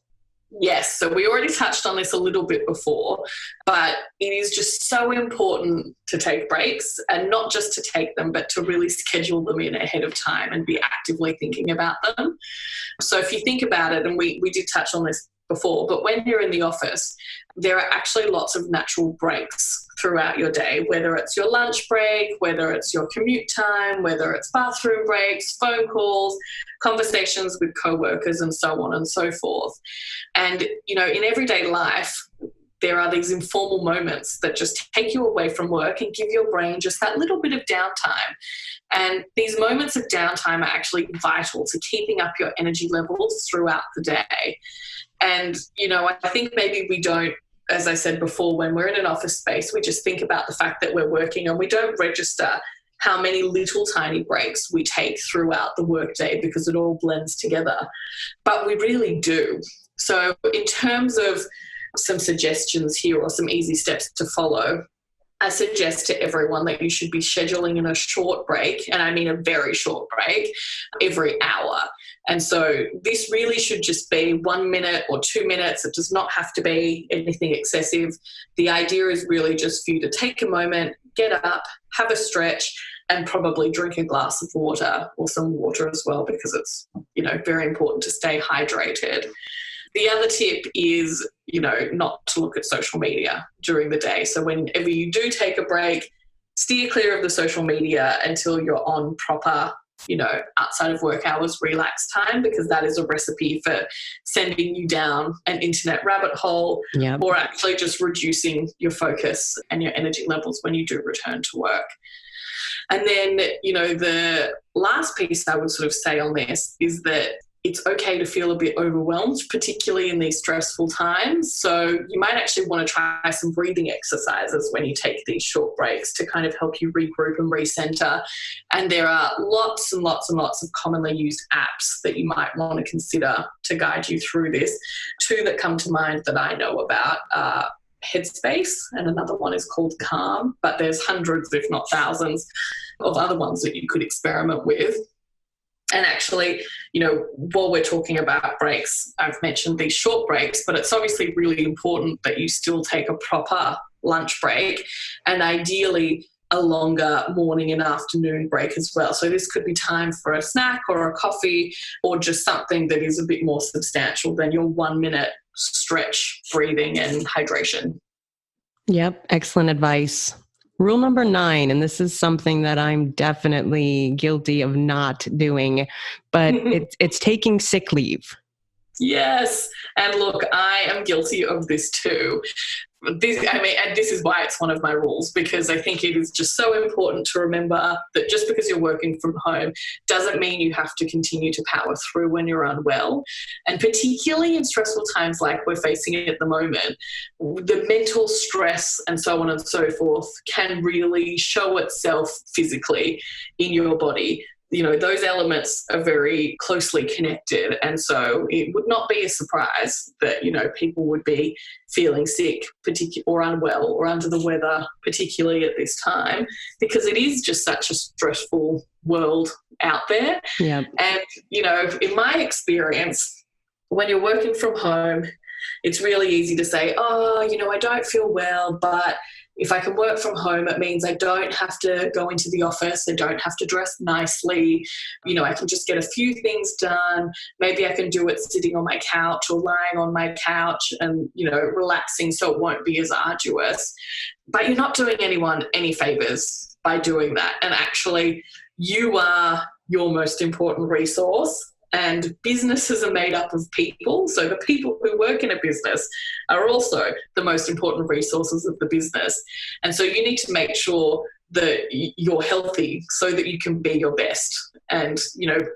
Yes, so we already touched on this a little bit before, but it is just so important to take breaks, and not just to take them, but to really schedule them in ahead of time and be actively thinking about them. So if you think about it, and we did touch on this before, but when you're in the office, there are actually lots of natural breaks throughout your day, whether it's your lunch break, whether it's your commute time, whether it's bathroom breaks, phone calls, conversations with coworkers, and so on and so forth. And, in everyday life, there are these informal moments that just take you away from work and give your brain just that little bit of downtime. And these moments of downtime are actually vital to keeping up your energy levels throughout the day. And, I think maybe we don't, as I said before, when we're in an office space, we just think about the fact that we're working and we don't register how many little tiny breaks we take throughout the workday because it all blends together. But we really do. So in terms of some suggestions here or some easy steps to follow, I suggest to everyone that you should be scheduling in a short break, and I mean a very short break, every hour. And so this really should just be 1 minute or 2 minutes. It does not have to be anything excessive. The idea is really just for you to take a moment, get up, have a stretch, and probably drink a glass of water, or some water as well, because it's, very important to stay hydrated. The other tip is, not to look at social media during the day. So whenever you do take a break, steer clear of the social media until you're on proper, outside of work hours, relax time, because that is a recipe for sending you down an internet rabbit hole, or actually just reducing your focus and your energy levels when you do return to work. And then, the last piece I would sort of say on this is that it's okay to feel a bit overwhelmed, particularly in these stressful times. So you might actually want to try some breathing exercises when you take these short breaks to kind of help you regroup and recenter. And there are lots and lots and lots of commonly used apps that you might want to consider to guide you through this. Two that come to mind that I know about are Headspace, and another one is called Calm, but there's hundreds, if not thousands, of other ones that you could experiment with. And actually, while we're talking about breaks, I've mentioned these short breaks, but it's obviously really important that you still take a proper lunch break, and ideally a longer morning and afternoon break as well. So this could be time for a snack or a coffee, or just something that is a bit more substantial than your 1 minute stretch, breathing and hydration. Yep. Excellent advice. Rule number 9, and this is something that I'm definitely guilty of not doing, but it's taking sick leave. Yes. And look, I am guilty of this too. And this is why it's one of my rules, because I think it is just so important to remember that just because you're working from home doesn't mean you have to continue to power through when you're unwell. And particularly in stressful times like we're facing at the moment, the mental stress and so on and so forth can really show itself physically in your body. Those elements are very closely connected. And so it would not be a surprise that, people would be feeling sick or unwell or under the weather, particularly at this time, because it is just such a stressful world out there. Yeah. And, in my experience, when you're working from home, it's really easy to say, I don't feel well, but if I can work from home, it means I don't have to go into the office. I don't have to dress nicely. I can just get a few things done. Maybe I can do it sitting on my couch or lying on my couch and, relaxing, so it won't be as arduous. But you're not doing anyone any favors by doing that. And actually, you are your most important resource. And businesses are made up of people. So the people who work in a business are also the most important resources of the business. And so you need to make sure that you're healthy so that you can be your best. And,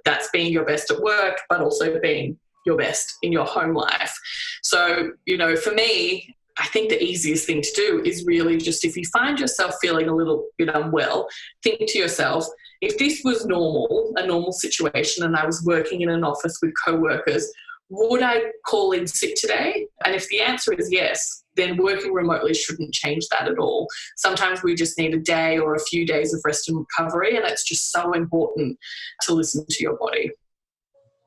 that's being your best at work, but also being your best in your home life. So, for me, I think the easiest thing to do is really just, if you find yourself feeling a little bit unwell, think to yourself, if this was a normal situation, and I was working in an office with co-workers, would I call in sick today? And if the answer is yes, then working remotely shouldn't change that at all. Sometimes we just need a day or a few days of rest and recovery, and it's just so important to listen to your body.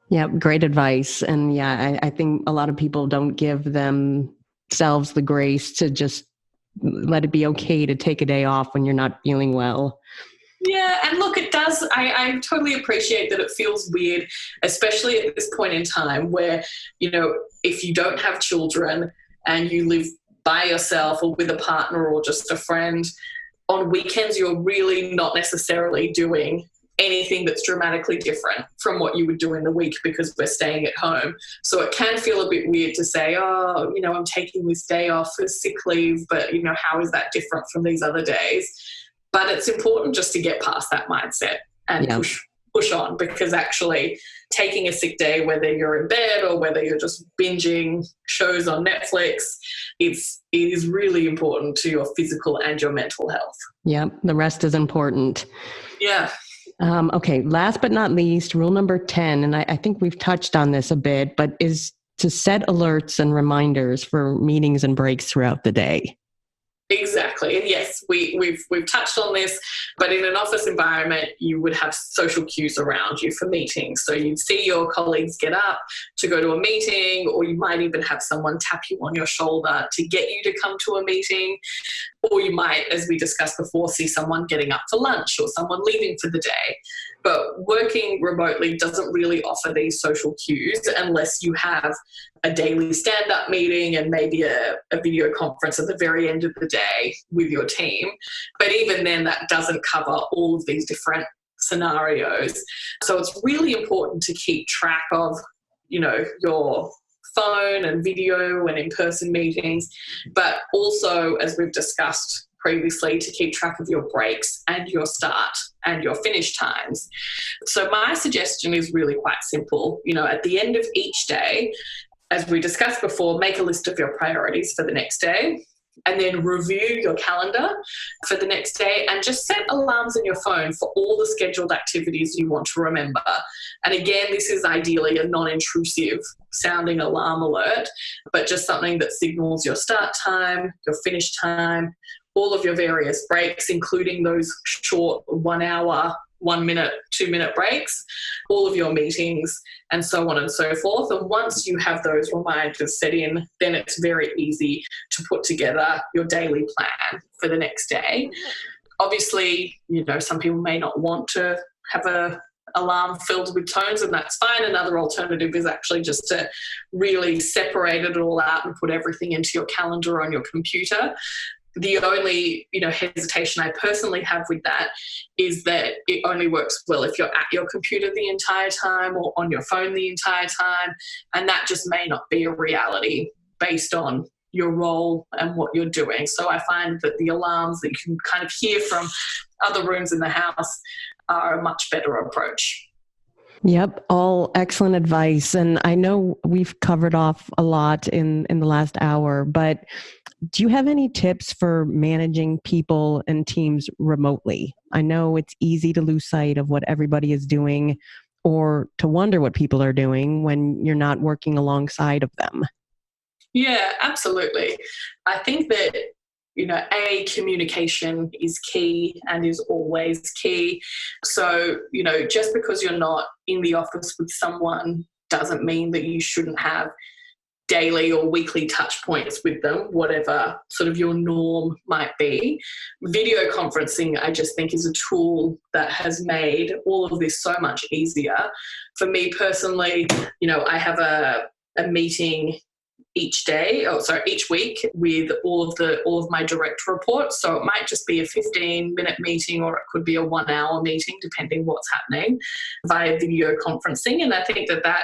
Yeah, great advice. And I think a lot of people don't give themselves the grace to just let it be okay to take a day off when you're not feeling well. Yeah, and look, it does. I totally appreciate that it feels weird, especially at this point in time where, if you don't have children and you live by yourself or with a partner or just a friend, on weekends you're really not necessarily doing anything that's dramatically different from what you would do in the week because we're staying at home. So it can feel a bit weird to say, I'm taking this day off as sick leave, but, how is that different from these other days? But it's important just to get past that mindset and push on, because actually taking a sick day, whether you're in bed or whether you're just binging shows on Netflix, it is really important to your physical and your mental health. Yeah, the rest is important. Yeah. Okay, last but not least, rule number 10, and I think we've touched on this a bit, but is to set alerts and reminders for meetings and breaks throughout the day. Exactly. And yes, we've touched on this, but in an office environment, you would have social cues around you for meetings. So you'd see your colleagues get up to go to a meeting, or you might even have someone tap you on your shoulder to get you to come to a meeting. Or you might, as we discussed before, see someone getting up for lunch or someone leaving for the day. But working remotely doesn't really offer these social cues unless you have a daily stand-up meeting and maybe a video conference at the very end of the day with your team. But even then, that doesn't cover all of these different scenarios. So it's really important to keep track of, your phone and video and in-person meetings, but also, as we've discussed previously, to keep track of your breaks and your start and your finish times. So my suggestion is really quite simple. At the end of each day, as we discussed before, make a list of your priorities for the next day, and then review your calendar for the next day and just set alarms in your phone for all the scheduled activities you want to remember. And again, this is ideally a non-intrusive sounding alarm alert, but just something that signals your start time, your finish time, all of your various breaks, including those short 1 hour, 1 minute, 2 minute breaks, all of your meetings, and so on and so forth. And once you have those reminders set in, then it's very easy to put together your daily plan for the next day. Obviously, some people may not want to have a alarm filled with tones, and that's fine. Another alternative is actually just to really separate it all out and put everything into your calendar on your computer. The only, hesitation I personally have with that is that it only works well if you're at your computer the entire time or on your phone the entire time, and that just may not be a reality based on your role and what you're doing. So I find that the alarms that you can kind of hear from other rooms in the house are a much better approach. Yep, all excellent advice. And I know we've covered off a lot in the last hour, but do you have any tips for managing people and teams remotely? I know it's easy to lose sight of what everybody is doing or to wonder what people are doing when you're not working alongside of them. Yeah, absolutely. I think that communication is key and is always key. So, just because you're not in the office with someone doesn't mean that you shouldn't have daily or weekly touch points with them, whatever sort of your norm might be. Video conferencing, I just think, is a tool that has made all of this so much easier. For me personally, I have a meeting each week with all of my direct reports. So it might just be a 15-minute meeting, or it could be a 1 hour meeting, depending what's happening, via video conferencing. And I think that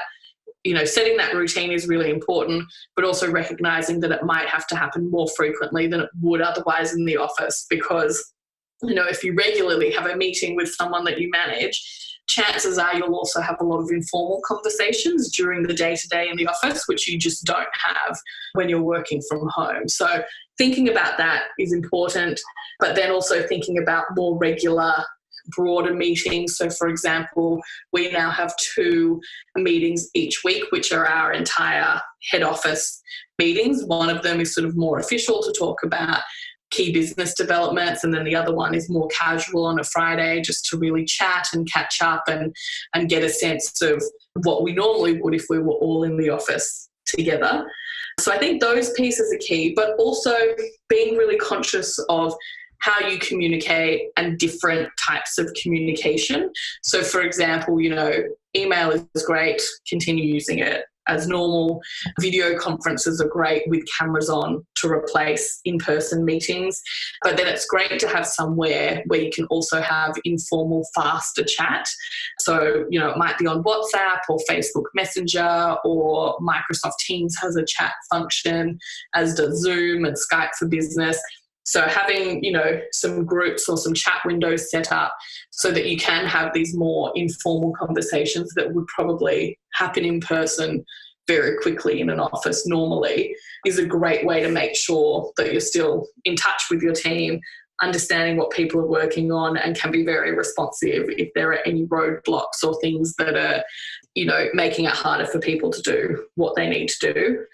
setting that routine is really important, but also recognizing that it might have to happen more frequently than it would otherwise in the office, because, if you regularly have a meeting with someone that you manage, chances are you'll also have a lot of informal conversations during the day-to-day in the office, which you just don't have when you're working from home. So thinking about that is important, but then also thinking about more regular, broader meetings. So for example, we now have 2 meetings each week, which are our entire head office meetings. One of them is sort of more official to talk about key business developments, and then the other one is more casual on a Friday, just to really chat and catch up and get a sense of what we normally would if we were all in the office together. So I think those pieces are key, but also being really conscious of how you communicate and different types of communication. So for example, email is great, continue using it as normal. Video conferences are great with cameras on to replace in-person meetings. But then it's great to have somewhere where you can also have informal, faster chat. So, it might be on WhatsApp or Facebook Messenger, or Microsoft Teams has a chat function, as does Zoom and Skype for Business. So having, some groups or some chat windows set up so that you can have these more informal conversations that would probably happen in person very quickly in an office normally is a great way to make sure that you're still in touch with your team, understanding what people are working on, and can be very responsive if there are any roadblocks or things that are, making it harder for people to do what they need to do.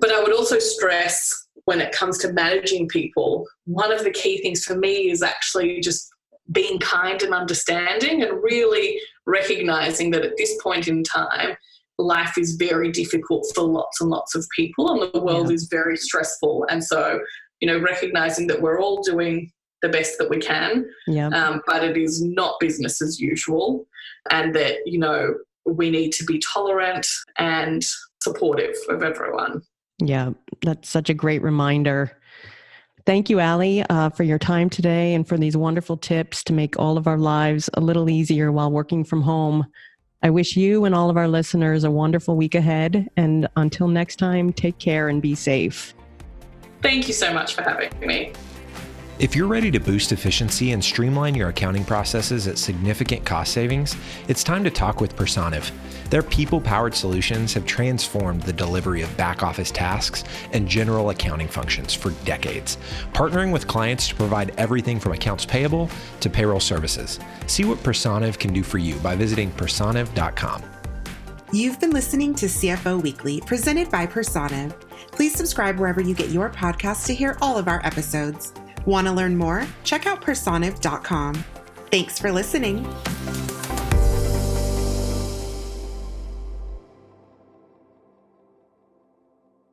But I would also stress, when it comes to managing people, one of the key things for me is actually just being kind and understanding, and really recognizing that at this point in time, life is very difficult for lots and lots of people, and the world is very stressful. And so, recognizing that we're all doing the best that we can, but it is not business as usual, and that, we need to be tolerant and supportive of everyone. Yeah, that's such a great reminder. Thank you, Allie, for your time today and for these wonderful tips to make all of our lives a little easier while working from home. I wish you and all of our listeners a wonderful week ahead. And until next time, take care and be safe. Thank you so much for having me. If you're ready to boost efficiency and streamline your accounting processes at significant cost savings, it's time to talk with Personiv. Their people-powered solutions have transformed the delivery of back-office tasks and general accounting functions for decades, partnering with clients to provide everything from accounts payable to payroll services. See what Personiv can do for you by visiting personiv.com. You've been listening to CFO Weekly, presented by Personiv. Please subscribe wherever you get your podcasts to hear all of our episodes. Want to learn more? Check out personiv.com. Thanks for listening.